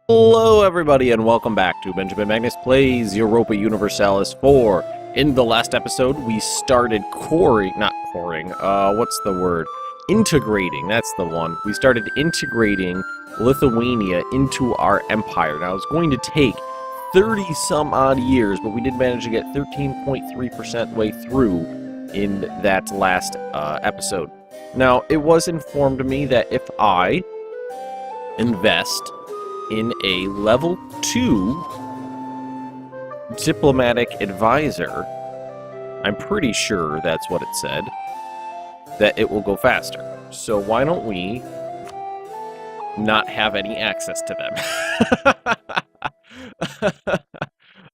Hello everybody and welcome back to Benjamin Magnus Plays Europa Universalis 4. In the last episode, we started what's the word? Integrating, that's the one. We started integrating Lithuania into our empire. Now, it's going to take 30-some-odd years, but we did manage to get 13.3% way through in that last episode. Now, it was informed to me that if I invest in a level 2 diplomatic advisor, I'm pretty sure that's what it said, that it will go faster. So why don't we not have any access to them?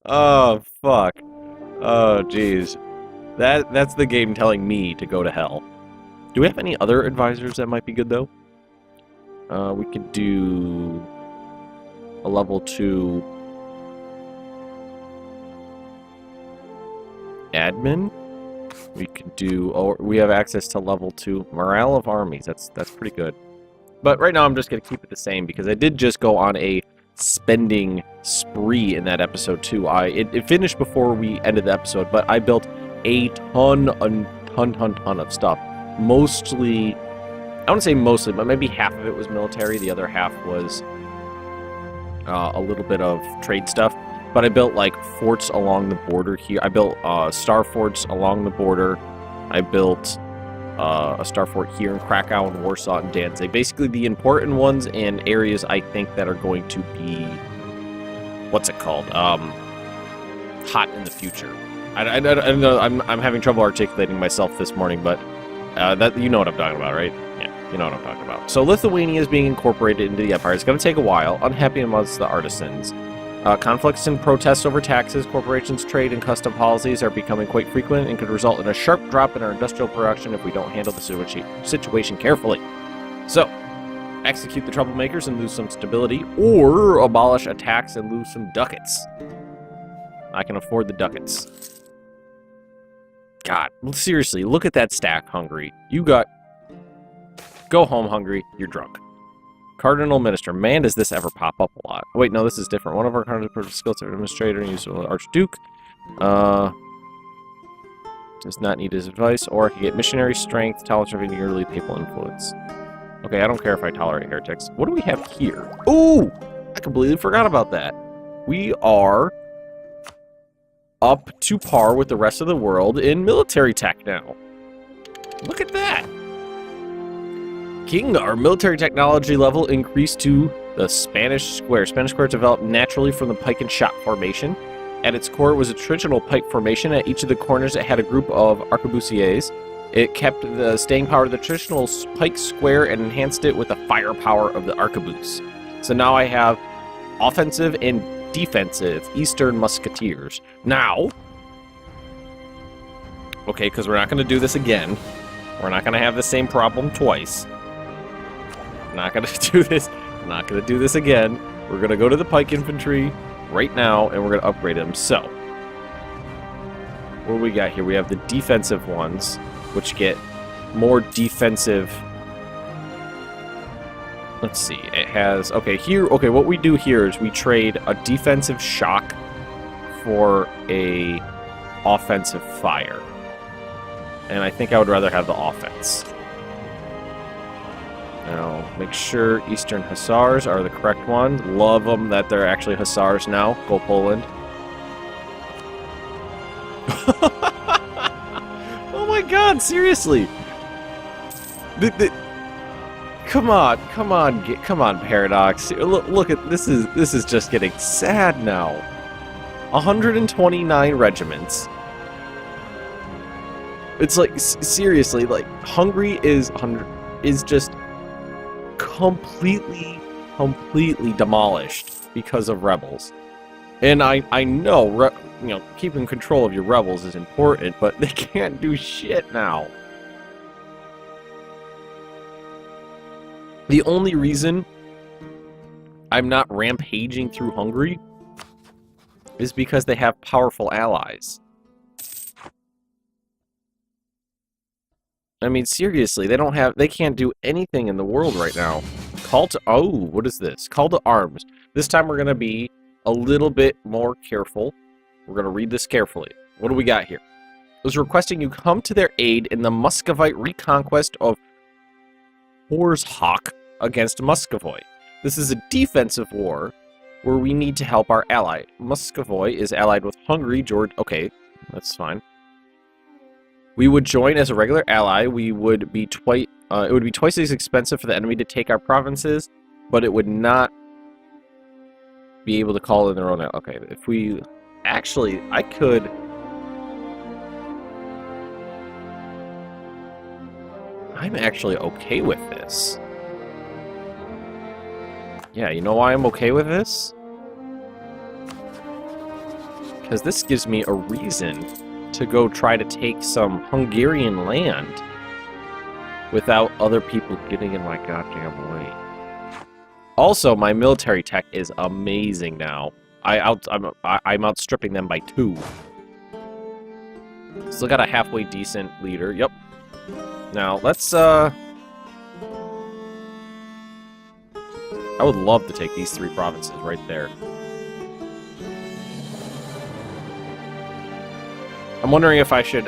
Oh, fuck. Oh, jeez. That's the game telling me to go to hell. Do we have any other advisors that might be good, though? We could do a level 2 admin. We could do, or we have access to level 2 morale of armies. That's pretty good. But right now I'm just going to keep it the same because I did just go on a spending spree in that episode too. It finished before we ended the episode, but I built a ton of stuff. Mostly, I wouldn't say mostly, but maybe half of it was military. The other half was a little bit of trade stuff, but I built like forts along the border here. I built star forts along the border. I built a star fort here in Krakow and Warsaw and Danzig. Basically the important ones and areas I think that are going to be, what's it called? Hot in the future. I don't know, I'm having trouble articulating myself this morning, but that, you know what I'm talking about, right? Yeah. You know what I'm talking about. So Lithuania is being incorporated into the empire. It's going to take a while. Unhappy amongst the artisans. Conflicts and protests over taxes, corporations, trade, and custom policies are becoming quite frequent and could result in a sharp drop in our industrial production if we don't handle the situation carefully. So, execute the troublemakers and lose some stability, or abolish a tax and lose some ducats. I can afford the ducats. God, seriously, look at that stack, Hungary. You got... Go home, Hungary. You're drunk. Cardinal Minister. Man, does this ever pop up a lot. Oh, wait, no, this is different. One of our cardinal skills of administrator and use of Archduke. Does not need his advice. Or I can get missionary strength, tolerance of yearly papal influence. Okay, I don't care if I tolerate heretics. What do we have here? Ooh! I completely forgot about that. We are up to par with the rest of the world in military tech now. Look at that! King, our military technology level increased to the Spanish square. Spanish square developed naturally from the pike and shot formation. At its core, it was a traditional pike formation. At each of the corners, it had a group of arquebusiers. It kept the staying power of the traditional pike square and enhanced it with the firepower of the arquebus. So now I have offensive and defensive Eastern Musketeers. Now, okay, because we're not going to do this again. We're not going to have the same problem twice. Not gonna do this. Not gonna do this again. We're gonna go to the pike infantry right now, and we're gonna upgrade them. So, what do we got here? We have the defensive ones, which get more defensive. Let's see. It has here. Okay, what we do here is we trade a defensive shock for a offensive fire, and I think I would rather have the offense. Now, make sure Eastern Hussars are the correct ones. Love them that they're actually Hussars now. Go Poland. Oh my god, seriously! Come on, Paradox. Look at this is just getting sad now. 129 regiments. It's like seriously, like Hungary is just completely demolished because of rebels. And I know, keeping control of your rebels is important, but they can't do shit now. The only reason I'm not rampaging through Hungary is because they have powerful allies. I mean, seriously, they can't do anything in the world right now. Call to... Oh, what is this? Call to arms. This time we're going to be a little bit more careful. We're going to read this carefully. What do we got here? It was requesting you come to their aid in the Muscovite reconquest of Horsehawk against Muscovy. This is a defensive war where we need to help our ally. Muscovy is allied with Hungary, George... Okay, that's fine. We would join as a regular ally. We would be it would be twice as expensive for the enemy to take our provinces, but it would not be able to call in their own... Okay, if we... Actually, I could... I'm actually okay with this. Yeah, you know why I'm okay with this? Because this gives me a reason to go try to take some Hungarian land without other people getting in my goddamn way. Also, my military tech is amazing now. I'm outstripping them by 2. Still got a halfway decent leader. Yep. Now, let's, I would love to take these 3 provinces right there. I'm wondering if I should,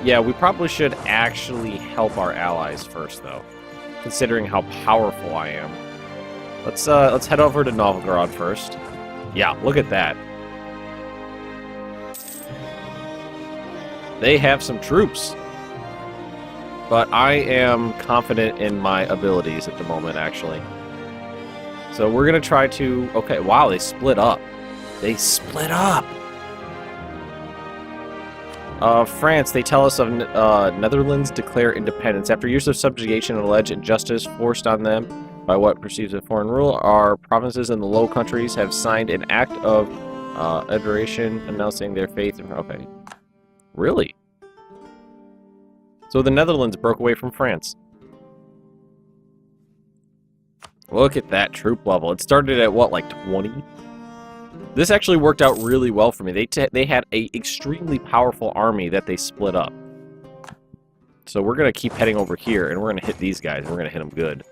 yeah, we probably should actually help our allies first, though, considering how powerful I am. Let's head over to Novgorod first. Yeah, look at that. They have some troops. But I am confident in my abilities at the moment, actually. So we're going to try to... Okay, wow, they split up. They split up! France, they tell us of Netherlands declare independence. After years of subjugation and alleged injustice forced on them by what perceives as foreign rule, our provinces in the Low Countries have signed an act of adoration announcing their faith in... Okay. Really? So the Netherlands broke away from France. Look at that troop level. It started at, what, like 20? This actually worked out really well for me. They had a extremely powerful army that they split up. So we're going to keep heading over here, and we're going to hit these guys. We're going to hit them good.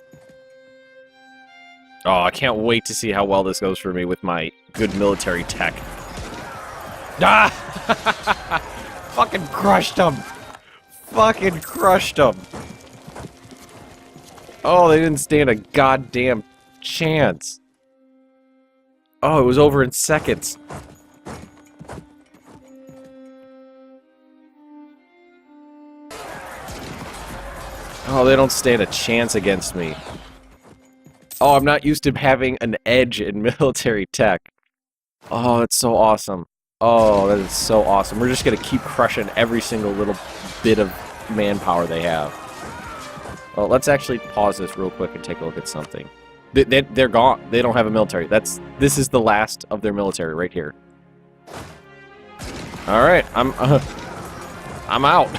Oh, I can't wait to see how well this goes for me with my good military tech. Ah! Fucking crushed them! Fucking crushed them! Oh, they didn't stand a goddamn chance. Oh, it was over in seconds. Oh, they don't stand a chance against me. Oh, I'm not used to having an edge in military tech. Oh, that's so awesome. Oh, that is so awesome. We're just going to keep crushing every single little bit of manpower they have. Well, let's actually pause this real quick and take a look at something. They're gone. They don't have a military. This is the last of their military right here. All right, I'm out.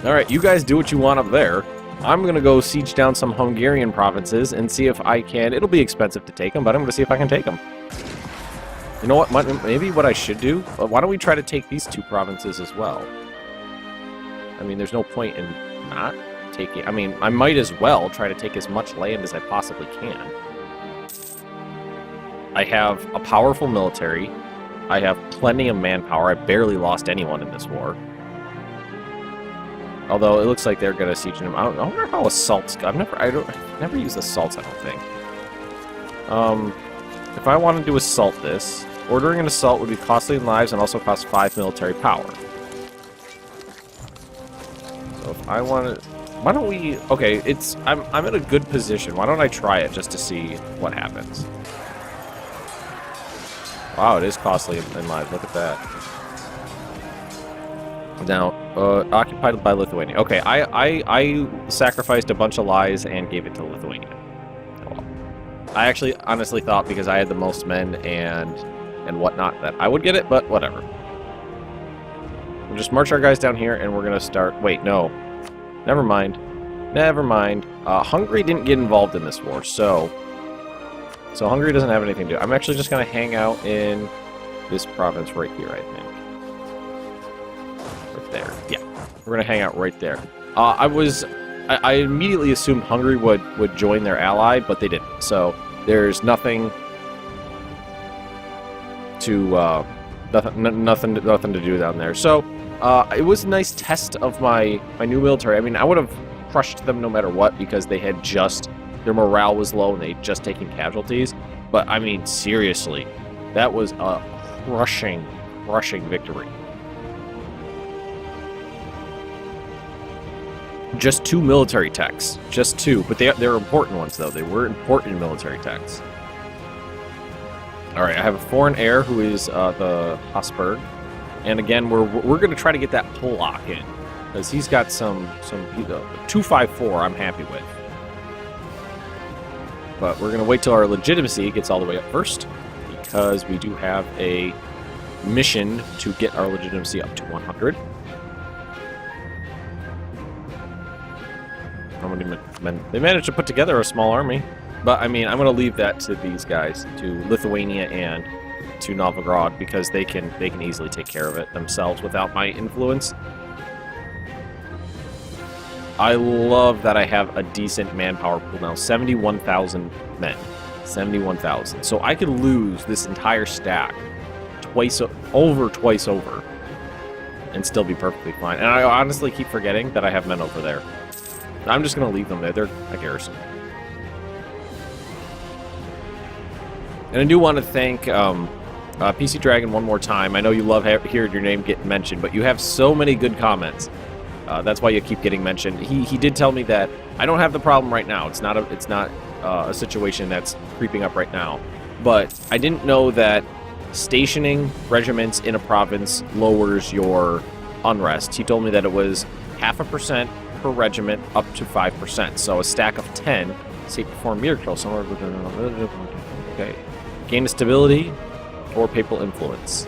All right, you guys do what you want up there. I'm gonna go siege down some Hungarian provinces and see if I can. It'll be expensive to take them, but I'm gonna see if I can take them. You know what? Maybe what I should do. Why don't we try to take these 2 provinces as well? I mean, there's no point in not taking... I mean, I might as well try to take as much land as I possibly can. I have a powerful military. I have plenty of manpower. I barely lost anyone in this war. Although it looks like they're gonna siege them. I wonder how assaults go. I've never used assaults, I don't think. If I wanted to assault this, ordering an assault would be costly in lives and also cost 5 military power. So if I wanted... Why don't we... Okay, I'm in a good position. Why don't I try it just to see what happens? Wow, it is costly in lives. Look at that. Now, occupied by Lithuania. Okay, I sacrificed a bunch of lies and gave it to Lithuania. Well, I actually honestly thought because I had the most men and whatnot that I would get it, but whatever. We'll just march our guys down here and we're gonna start... Wait, no. Never mind. Never mind. Hungary didn't get involved in this war, so Hungary doesn't have anything to do. I'm actually just gonna hang out in this province right here, I think. Right there. Yeah. We're gonna hang out right there. I was I immediately assumed Hungary would join their ally, but they didn't. So there's nothing to nothing to do down there. So it was a nice test of my new military. I mean, I would have crushed them no matter what because they had just their morale was low and they'd just taken casualties. But I mean, seriously, that was a crushing victory. Just 2 military techs. Just 2. But they're important ones, though. They were important military techs. Alright, I have a foreign heir who is the Habsburg. And again, we're going to try to get that Polak in. Because he's got some 254 I'm happy with. But we're going to wait till our legitimacy gets all the way up first. Because we do have a mission to get our legitimacy up to 100. How many men? They managed to put together a small army. But, I mean, I'm going to leave that to these guys, to Lithuania and to Novgorod, because they can easily take care of it themselves without my influence. I love that I have a decent manpower pool now. 71,000 men. 71,000. So I could lose this entire stack twice over and still be perfectly fine. And I honestly keep forgetting that I have men over there. I'm just going to leave them there. They're a garrison. And I do want to thank PC Dragon one more time. I know you love hearing your name get mentioned, but you have so many good comments. That's why you keep getting mentioned. He did tell me that I don't have the problem right now. It's not a situation that's creeping up right now. But I didn't know that stationing regiments in a province lowers your unrest. He told me that it was 0.5% per regiment up to 5%. So a stack of 10, say, perform miracle somewhere within. Okay. Gain of stability or papal influence.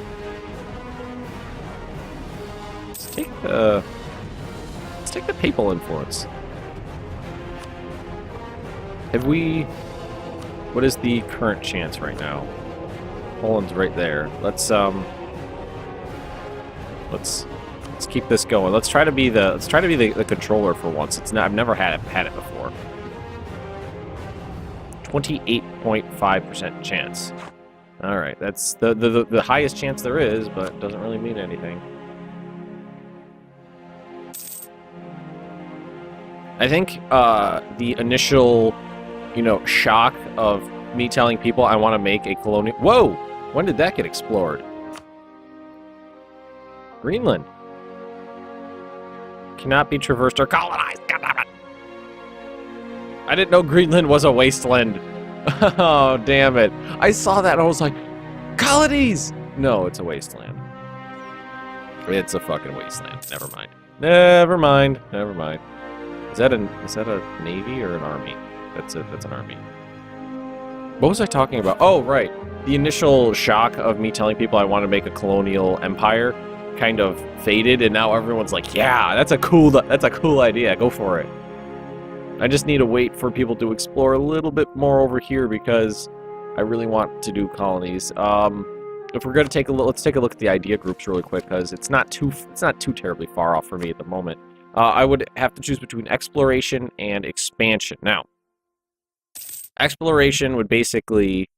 Let's take the papal influence. Have we? What is the current chance right now? Poland's right there. Let's keep this going. Let's try to be the controller for once. I've never had it before. 28.5% chance. All right, that's the highest chance there is, but doesn't really mean anything. I think the initial, shock of me telling people I want to make a colonial. Whoa! When did that get explored? Greenland cannot be traversed or colonized. God damn it! I didn't know Greenland was a wasteland. Oh, damn it. I saw that and I was like, colonies! No, it's a wasteland. It's a fucking wasteland. Never mind. Never mind. Never mind. Is that a navy or an army? That's an army. What was I talking about? Oh, right. The initial shock of me telling people I want to make a colonial empire kind of faded, and now everyone's like, yeah, that's a cool idea. Go for it. I just need to wait for people to explore a little bit more over here because I really want to do colonies. If we're going to let's take a look at the idea groups really quick because it's not too terribly far off for me at the moment. I would have to choose between exploration and expansion. Now, exploration would basically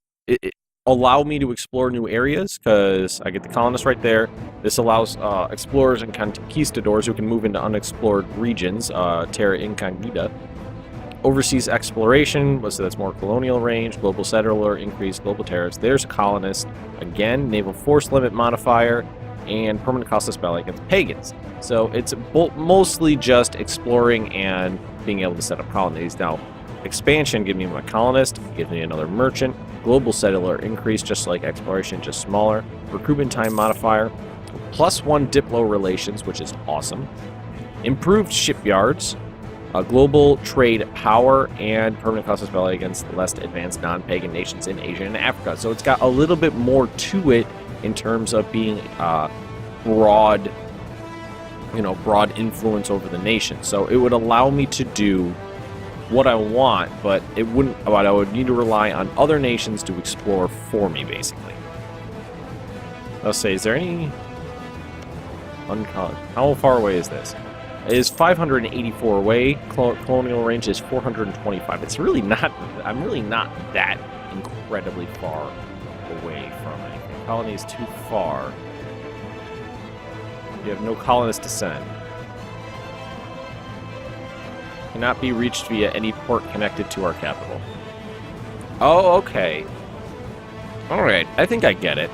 allow me to explore new areas because I get the colonists right there. This allows explorers and conquistadors who can move into unexplored regions, terra incognita. Overseas exploration, so that's more colonial range, global settler, increased global terrorists. There's a colonist. Again, naval force limit modifier, and permanent costless battle against pagans. So it's mostly just exploring and being able to set up colonies. Now, expansion gives me my colonist, gives me another merchant, global settler increase, just like exploration, just smaller. Recruitment time modifier, +1 diplo relations, which is awesome. Improved shipyards, global trade power, and permanent costless battle against less advanced non-pagan nations in Asia and Africa. So it's got a little bit more to it in terms of being broad influence over the nation. So it would allow me to do what I want, but I would need to rely on other nations to explore for me, basically. Let's say, is there any how far away is this? is 584 away. Colonial range is 425. It's really not... I'm really not that incredibly far away from anything. Colony is too far. You have no colonists to send. Cannot be reached via any port connected to our capital. Oh, okay. Alright, I think I get it.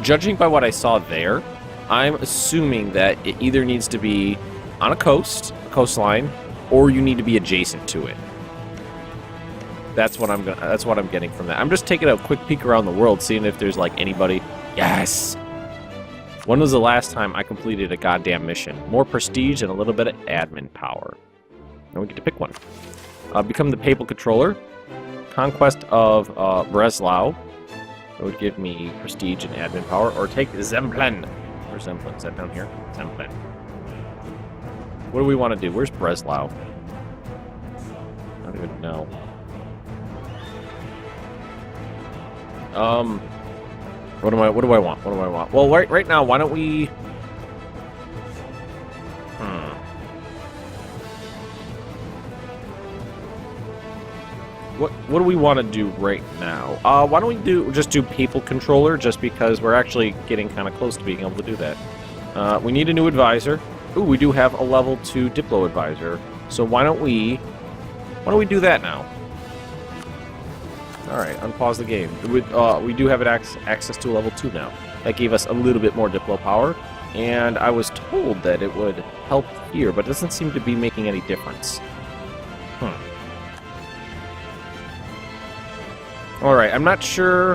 Judging by what I saw there, I'm assuming that it either needs to be on a coastline, or you need to be adjacent to it. That's what I'm getting from that. I'm just taking a quick peek around the world, seeing if there's like anybody. Yes. When was the last time I completed a goddamn mission? More prestige and a little bit of admin power. Now we get to pick one. Become the papal controller. Conquest of Breslau. That would give me prestige and admin power. Or take Zemplén. Where's Zemplén? Is that down here? Zemplén. What do we want to do? Where's Breslau? I don't even know. What do I want? What do I want? Well, right now, why don't we... What do we want to do right now? Why don't we just do Papal Controller, just because we're actually getting kind of close to being able to do that. We need a new advisor. Ooh, we do have a level 2 Diplo advisor. So why don't we do that now? Alright, unpause the game. We do have access to a level 2 now. That gave us a little bit more Diplo power, and I was told that it would help here, but it doesn't seem to be making any difference. Alright, I'm not sure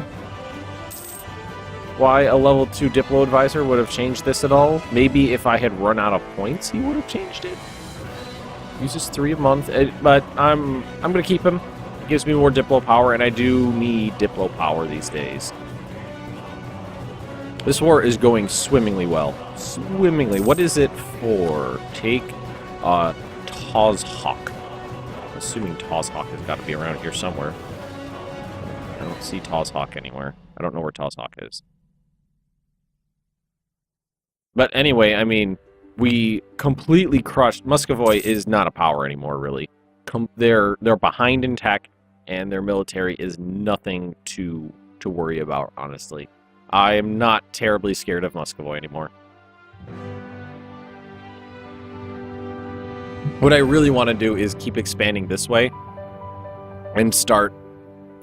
why a level 2 Diplo advisor would have changed this at all. Maybe if I had run out of points, he would have changed it. Uses 3 a month, but I'm gonna keep him. It gives me more Diplo power, and I do need Diplo power these days. This war is going swimmingly well. Swimmingly. What is it for? Take Tozhawk. I'm assuming Tozhawk has got to be around here somewhere. I don't see Tozhawk anywhere. I don't know where Tozhawk is. But anyway, I mean, we completely crushed. Muscovy is not a power anymore, really. They're behind in tech, and their military is nothing to worry about, honestly. I am not terribly scared of Muscovy anymore. What I really want to do is keep expanding this way and start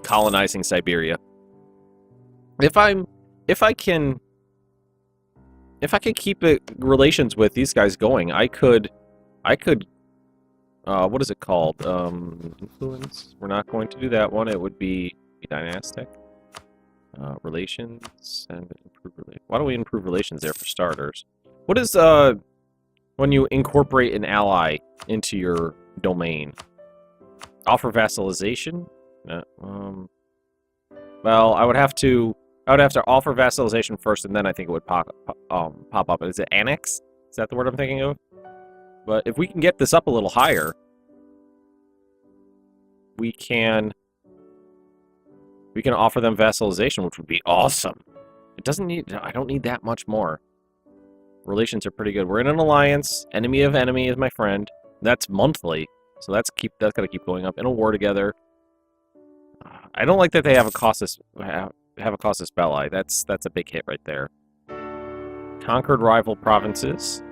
colonizing Siberia. If I can keep relations with these guys going, I could what is it called? Influence. We're not going to do that one. It would be dynastic. Relations and improve relations. Why don't we improve relations there for starters? What is when you incorporate an ally into your domain? Offer vassalization? Well, I would have to offer vassalization first, and then I think it would pop up. Is it annex? Is that the word I'm thinking of? But if we can get this up a little higher, we can offer them vassalization, which would be awesome. It doesn't need... I don't need that much more. Relations are pretty good. We're in an alliance. Enemy of enemy is my friend. That's monthly, so that's got to keep going up. In a war together. I don't like that they have a casus belli. That's a big hit right there. Conquered rival provinces.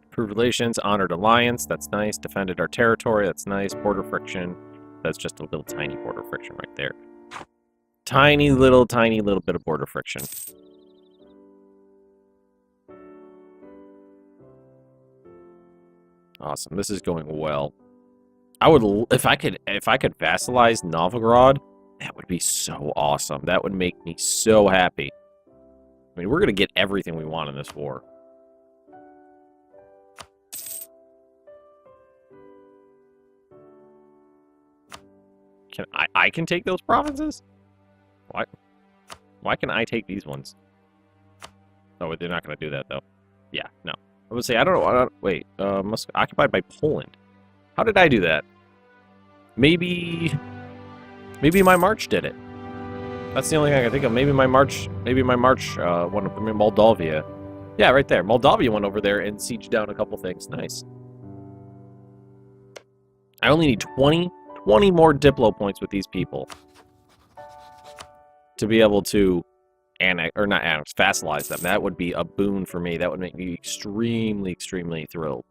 Improved relations, honored alliance. That's nice. Defended our territory. That's nice. Border friction. That's just a little tiny border friction right there. Tiny little bit of border friction. Awesome. This is going well. I would, if I could vassalize Novgorod, that would be so awesome. That would make me so happy. I mean, we're gonna get everything we want in this war. I can take those provinces? Why can I take these ones? Oh, they're not gonna do that though. Yeah, no. I would say I don't know. Wait, occupied by Poland. How did I do that? Maybe my march did it. That's the only thing I can think of. Maybe my march one of Moldavia. Yeah, right there. Moldavia went over there and sieged down a couple things. Nice. I only need 20 more Diplo points with these people to be able to annex, or not annex, vassalize them. That would be a boon for me. That would make me extremely, extremely thrilled.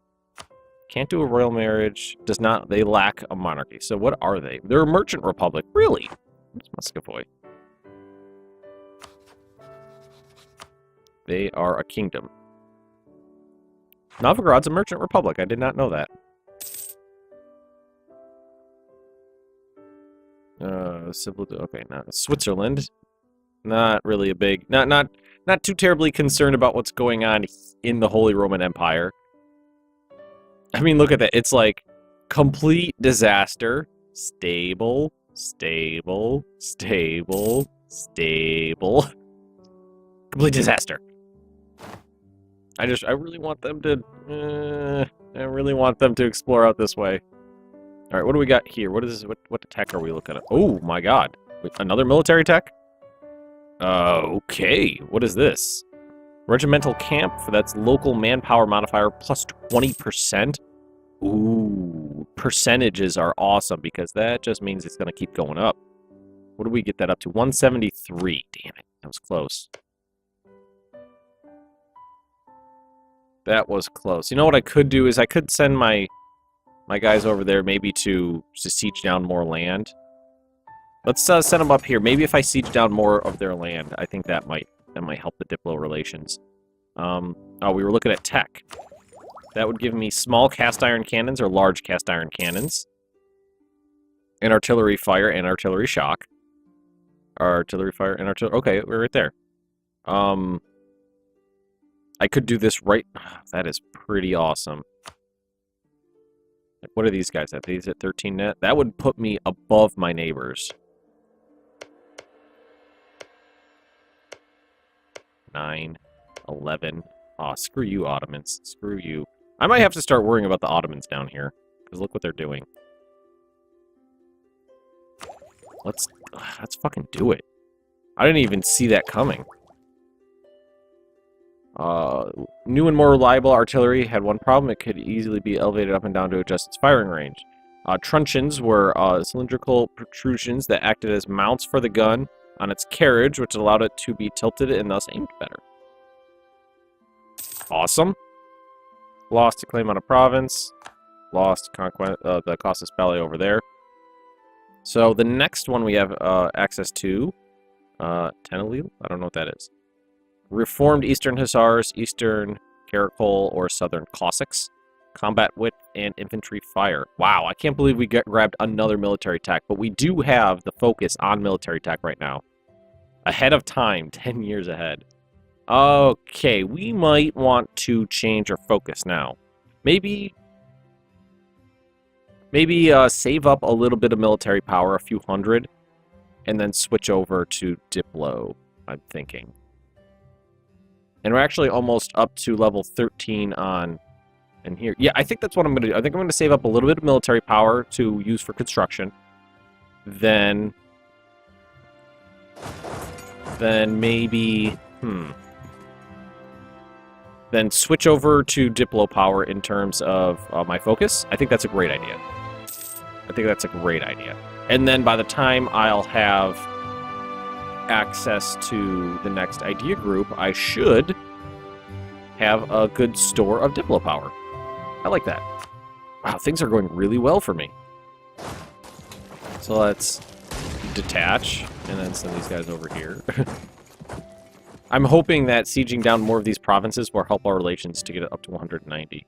Can't do a royal marriage. Does not. They lack a monarchy. So what are they? They're a merchant republic. Really? Where's Muscovy? They are a kingdom. Novigrad's a merchant republic. I did not know that. Okay, now Switzerland. Not really a big, not too terribly concerned about what's going on in the Holy Roman Empire. I mean, look at that. It's like complete disaster. Stable, stable, stable, stable. Complete disaster. I really want them to, I really want them to explore out this way. All right, what do we got here? What is this? What tech are we looking at? Oh my God, another military tech? Okay, what is this? Regimental camp, that's local manpower modifier plus 20%. Ooh, percentages are awesome because that just means it's going to keep going up. What do we get that up to? 173. Damn it, that was close. That was close. You know what I could do is I could send my guys over there maybe to siege down more land. Let's send them up here. Maybe if I siege down more of their land, I think that might help the Diplo relations. Oh, we were looking at tech. That would give me small cast iron cannons or large cast iron cannons. And artillery fire and artillery shock. Artillery fire and artillery... Okay, we're right there. I could do this right... That is pretty awesome. What are these guys at? These at 13 net? That would put me above my neighbors. 9, 11. Aw, screw you, Ottomans. Screw you. I might have to start worrying about the Ottomans down here. Because look what they're doing. Let's fucking do it. I didn't even see that coming. New and more reliable artillery had one problem. It could easily be elevated up and down to adjust its firing range. Truncheons were cylindrical protrusions that acted as mounts for the gun on its carriage, which allowed it to be tilted and thus aimed better. Awesome. Lost a claim on a province. Lost conquest, the Casus Belli over there. So the next one we have access to, Tenelil? I don't know what that is. Reformed Eastern Hussars, Eastern Caracol, or Southern Cossacks. Combat wit and infantry fire. Wow, I can't believe we grabbed another military tech, but we do have the focus on military tech right now. Ahead of time, 10 years ahead. Okay, we might want to change our focus now. Maybe save up a little bit of military power, a few hundred, and then switch over to Diplo, I'm thinking. And we're actually almost up to level 13 on... And here, yeah, I think that's what I'm going to do. I think I'm going to save up a little bit of military power to use for construction. Then maybe, then switch over to Diplo power in terms of my focus. I think that's a great idea. And then by the time I'll have access to the next idea group, I should have a good store of Diplo power. I like that. Wow, things are going really well for me. So let's detach and then send these guys over here. I'm hoping that sieging down more of these provinces will help our relations to get it up to 190.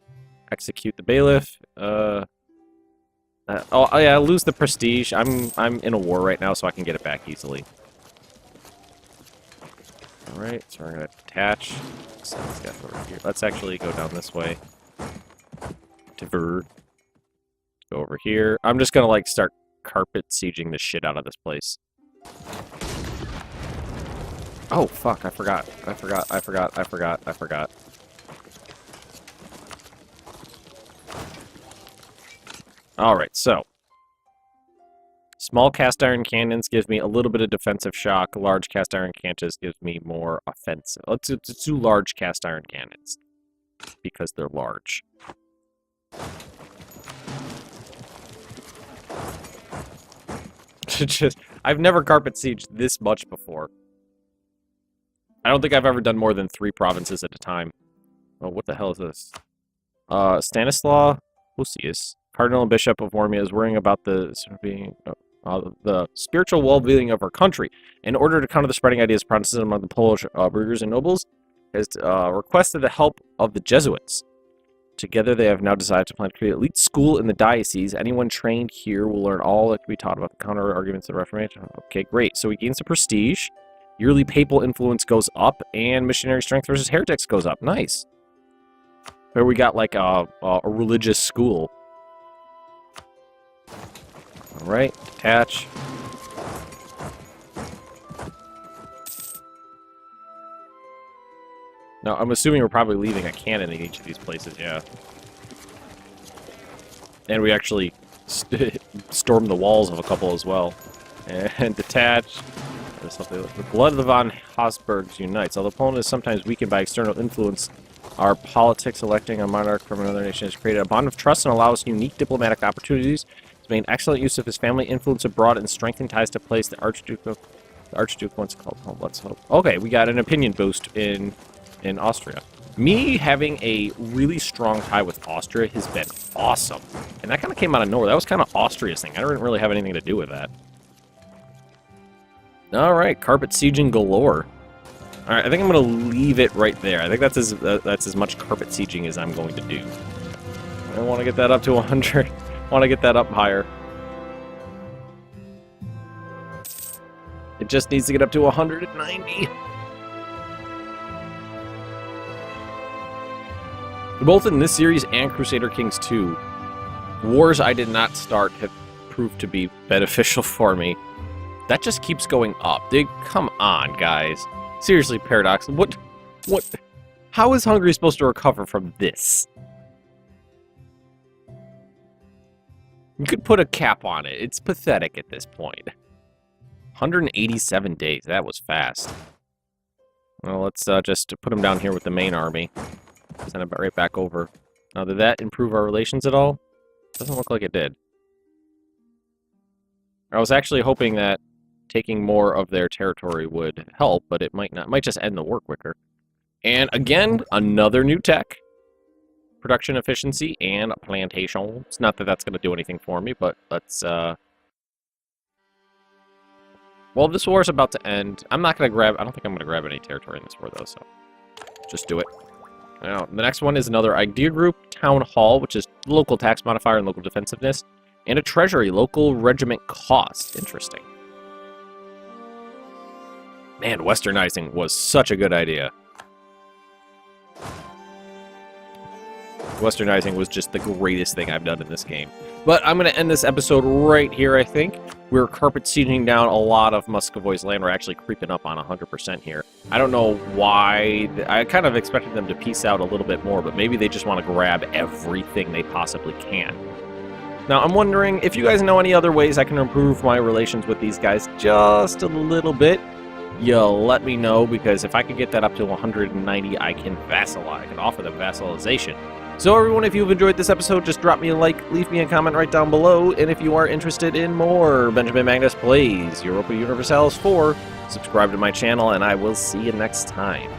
Execute the bailiff. Oh yeah, I'll lose the prestige. I'm in a war right now, so I can get it back easily. All right, so we're gonna detach. Send these guys over here. Let's actually go down this way. Divert. Go over here. I'm just gonna like start carpet sieging the shit out of this place. Oh fuck! I forgot. All right, so Small cast iron cannons gives me a little bit of defensive shock. Large cast iron cannons gives me more offensive. Let's do large cast iron cannons because they're large. I've never carpet sieged this much before. I don't think I've ever done more than 3 provinces at a time. Oh, what the hell is this? Stanislaw Lucius, Cardinal and Bishop of Warmia, is worrying about the spiritual well-being of our country. In order to counter the spreading ideas of Protestantism among the Polish burghers and nobles, has requested the help of the Jesuits. Together, they have now decided to plan to create an elite school in the diocese. Anyone trained here will learn all that can be taught about the counter-arguments of the Reformation. Okay, great. So he gains the prestige. Yearly papal influence goes up, and missionary strength versus heretics goes up. Nice. Here we got like a religious school. All right, detach. Now, I'm assuming we're probably leaving a cannon in each of these places, yeah. And we actually stormed the walls of a couple as well. And detach. The blood of the von Habsburgs unites. Although Poland is sometimes weakened by external influence, our politics electing a monarch from another nation has created a bond of trust and allows unique diplomatic opportunities. He's made excellent use of his family influence abroad and strengthened ties to place the Archduke once called home. Let's hope. Okay, we got an opinion boost in Austria. Me having a really strong tie with Austria has been awesome. And that kind of came out of nowhere. That was kind of Austria's thing. I didn't really have anything to do with that. Alright, carpet sieging galore. Alright, I think I'm going to leave it right there. I think that's as much carpet sieging as I'm going to do. I want to get that up to 100. I want to get that up higher. It just needs to get up to 190. Both in this series and Crusader Kings 2, wars I did not start have proved to be beneficial for me. That just keeps going up. Come on, guys. Seriously, Paradox, what, how is Hungary supposed to recover from this? You could put a cap on it. It's pathetic at this point. 187 days. That was fast. Well, let's just put him down here with the main army. Send it right back over. Now, did that improve our relations at all? Doesn't look like it did. I was actually hoping that taking more of their territory would help, but it might not. It might just end the war quicker. And again, another new tech. Production efficiency and plantation. It's not that that's going to do anything for me, but let's... Well, this war is about to end. I'm not going to grab... I don't think I'm going to grab any territory in this war, though, so... Just do it. Now, the next one is another idea group, Town Hall, which is local tax modifier and local defensiveness, and a treasury, local regiment cost. Interesting. Man, westernizing was such a good idea. Westernizing was just the greatest thing I've done in this game. But I'm going to end this episode right here, I think. We're carpet sieging down a lot of Muscovoy's land. We're actually creeping up on 100% here. I don't know why. I kind of expected them to piece out a little bit more, but maybe they just want to grab everything they possibly can. Now, I'm wondering if you guys know any other ways I can improve my relations with these guys just a little bit. You'll let me know, because if I could get that up to 190, I can vassalize. I can offer them vassalization. So everyone, if you've enjoyed this episode, just drop me a like, leave me a comment right down below, and if you are interested in more Benjamin Magnus Plays Europa Universalis 4, subscribe to my channel, and I will see you next time.